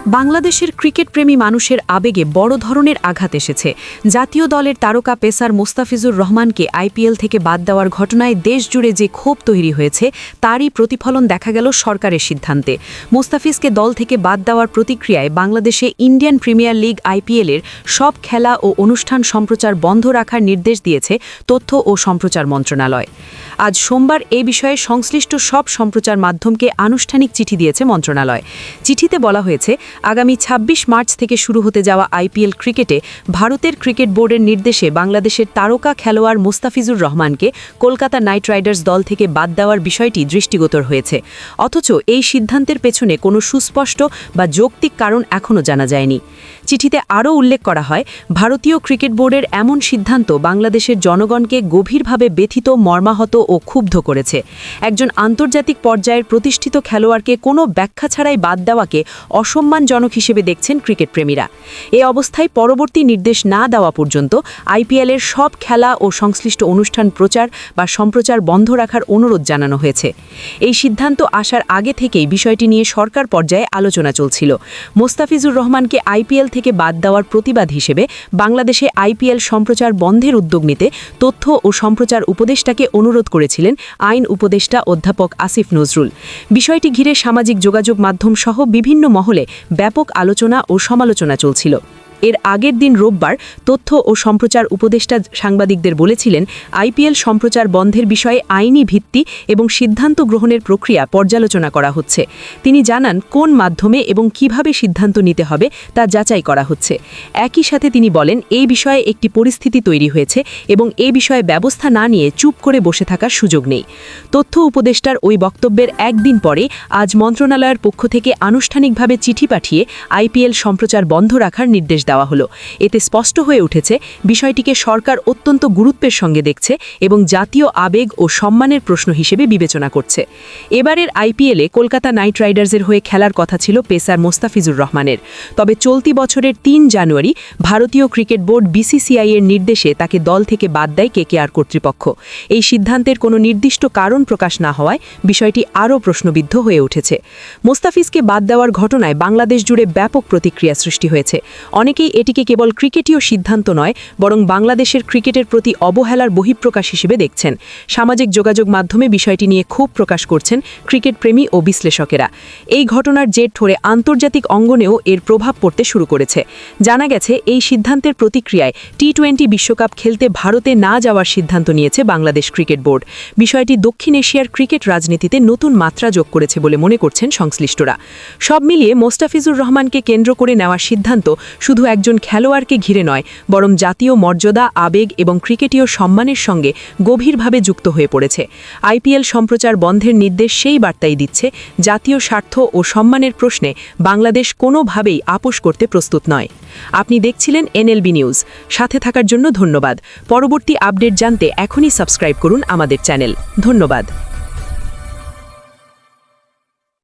বাংলাদেশের ক্রিকেটপ্রেমী মানুষের আবেগে বড় ধরনের আঘাত এসেছে। জাতীয় দলের তারকা পেসার মোস্তাফিজুর রহমানকে আইপিএল থেকে বাদ দেওয়ার ঘটনায় দেশজুড়ে যে ক্ষোভ তৈরি হয়েছে তারই প্রতিফলন দেখা গেল সরকারের সিদ্ধান্তে। মোস্তাফিজকে দল থেকে বাদ দেওয়ার প্রতিক্রিয়ায় বাংলাদেশে ইন্ডিয়ান প্রিমিয়ার লিগ আইপিএলের সব খেলা ও অনুষ্ঠান সম্প্রচার বন্ধ রাখার নির্দেশ দিয়েছে তথ্য ও সম্প্রচার মন্ত্রণালয়। আজ সোমবার এই বিষয়ে সংশ্লিষ্ট সব সম্প্রচার মাধ্যমকে আনুষ্ঠানিক চিঠি দিয়েছে মন্ত্রণালয়। চিঠিতে বলা হয়েছে, আগামী ২৬ মার্চ থেকে শুরু হতে যাওয়া আইপিএল ক্রিকেটে ভারতের ক্রিকেট বোর্ডের নির্দেশে বাংলাদেশের তারকা খেলোয়াড় মোস্তাফিজুর রহমানকে কলকাতা নাইট রাইডার্স দল থেকে বাদ দেওয়ার বিষয়টি দৃষ্টিগোচর হয়েছে। অথচ এই সিদ্ধান্তের পেছনে কোনো সুস্পষ্ট বা যৌক্তিক কারণ এখনও জানা যায়নি। চিঠিতে আরও উল্লেখ করা হয়, ভারতীয় ক্রিকেট বোর্ডের এমন সিদ্ধান্ত বাংলাদেশের জনগণকে গভীরভাবে ব্যথিত, মর্মাহত ও ক্ষুব্ধ করেছে। একজন আন্তর্জাতিক পর্যায়ের প্রতিষ্ঠিত খেলোয়াড়কে কোনো ব্যাখ্যা ছাড়াই বাদ দেওয়াকে অসম্মানজনক হিসেবে দেখছেন ক্রিকেটপ্রেমীরা। এ অবস্থায় পরবর্তী নির্দেশ না দেওয়া পর্যন্ত আইপিএলের সব খেলা ও সংশ্লিষ্ট অনুষ্ঠান প্রচার বা সম্প্রচার বন্ধ রাখার অনুরোধ জানানো হয়েছে। এই সিদ্ধান্ত আসার আগে থেকেই বিষয়টি নিয়ে সরকার পর্যায়ে আলোচনা চলছিল। মোস্তাফিজুর রহমানকে আইপিএল থেকে বাদ দেওয়ার প্রতিবাদ হিসেবে বাংলাদেশে আইপিএল সম্প্রচার বন্ধের উদ্যোগ নিতে তথ্য ও সম্প্রচার উপদেষ্টাকে অনুরোধ করেছিলেন আইন উপদেষ্টা অধ্যাপক আসিফ নজরুল। বিষয়টি ঘিরে সামাজিক যোগাযোগ মাধ্যম সহ বিভিন্ন মহলে ব্যাপক আলোচনা ও সমালোচনা চলছিল। এর আগের দিন রোববার তথ্য ও সম্প্রচার উপদেষ্টা সাংবাদিকদের বলেছিলেন, আইপিএল সম্প্রচার বন্ধের বিষয়ে আইনি ভিত্তি এবং সিদ্ধান্ত গ্রহণের প্রক্রিয়া পর্যালোচনা করা হচ্ছে। তিনি জানান, কোন মাধ্যমে এবং কিভাবে সিদ্ধান্ত নিতে হবে তা যাচাই করা হচ্ছে। একই সাথে তিনি বলেন, এই বিষয়ে একটি পরিস্থিতি তৈরি হয়েছে এবং এ বিষয়ে ব্যবস্থা না নিয়ে চুপ করে বসে থাকার সুযোগ নেই। তথ্য উপদেষ্টার ওই বক্তব্যের একদিন পরে আজ মন্ত্রণালয়ের পক্ষ থেকে আনুষ্ঠানিকভাবে চিঠি পাঠিয়ে আইপিএল সম্প্রচার বন্ধ রাখার নির্দেশ দেওয়া হলো। এতে স্পষ্ট হয়ে উঠেছে, বিষয়টিকে সরকার অত্যন্ত গুরুত্বের সঙ্গে দেখছে এবং জাতীয় আবেগ ও সম্মানের প্রশ্ন হিসেবে বিবেচনা করছে। এবারের আইপিএলে কলকাতা নাইট রাইডার্সের হয়ে খেলার কথা ছিল পেসার মোস্তাফিজুর রহমানের। তবে চলতি বছরের ৩ জানুয়ারি ভারতীয় ক্রিকেট বোর্ড বিসিসিআই এর নির্দেশে তাকে দল থেকে বাদ দেয় কেকেআর কর্তৃপক্ষ। এই সিদ্ধান্তের কোনো নির্দিষ্ট কারণ প্রকাশ না হওয়ায় বিষয়টি আরও প্রশ্নবিদ্ধ হয়ে উঠেছে। মোস্তাফিজকে বাদ দেওয়ার ঘটনায় বাংলাদেশ জুড়ে ব্যাপক প্রতিক্রিয়া সৃষ্টি হয়েছে। অনেকেই এটিকে কেবল ক্রিকেটীয় সিদ্ধান্ত নয়, বরং বাংলাদেশের ক্রিকেটের প্রতি অবহেলার বহিঃপ্রকাশ হিসেবে দেখছেন। সামাজিক যোগাযোগ মাধ্যমে বিষয়টি নিয়ে ক্ষোভ প্রকাশ করছেন ক্রিকেটপ্রেমী ও বিশ্লেষকেরা। এই ঘটনার জের ধরে আন্তর্জাতিক অঙ্গনেও এর প্রভাব পড়তে শুরু করেছে। জানা গেছে, এই সিদ্ধান্তের প্রতিক্রিয়ায় টি-20 বিশ্বকাপ খেলতে ভারতে না যাওয়ার সিদ্ধান্ত নিয়েছে বাংলাদেশ ক্রিকেট বোর্ড। বিষয়টি দক্ষিণ এশিয়ার ক্রিকেট রাজনীতিতে নতুন মাত্রা যোগ করেছে বলে মনে করছেন সংশ্লিষ্টরা। সব মিলিয়ে মোস্তাফিজুর রহমানকে কেন্দ্র করে নেওয়ার সিদ্ধান্ত শুধু একজন খেলোয়াড়কে ঘিরে নয়, বরং জাতীয় মর্যাদা, আবেগ এবং ক্রিকেটীয় সম্মানের সঙ্গে গভীরভাবে যুক্ত হয়ে পড়েছে। আইপিএল সম্প্রচার বন্ধের নির্দেশ সেই বার্তাই দিচ্ছে, জাতীয় স্বার্থ ও সম্মানের প্রশ্নে বাংলাদেশ কোনোভাবেই আপোস করতে প্রস্তুত নয়। আপনি দেখছিলেন এনএলবি নিউজ। সাথে থাকার জন্য ধন্যবাদ। পরবর্তী আপডেট জানতে এখনই সাবস্ক্রাইব করুন আমাদের চ্যানেল। ধন্যবাদ।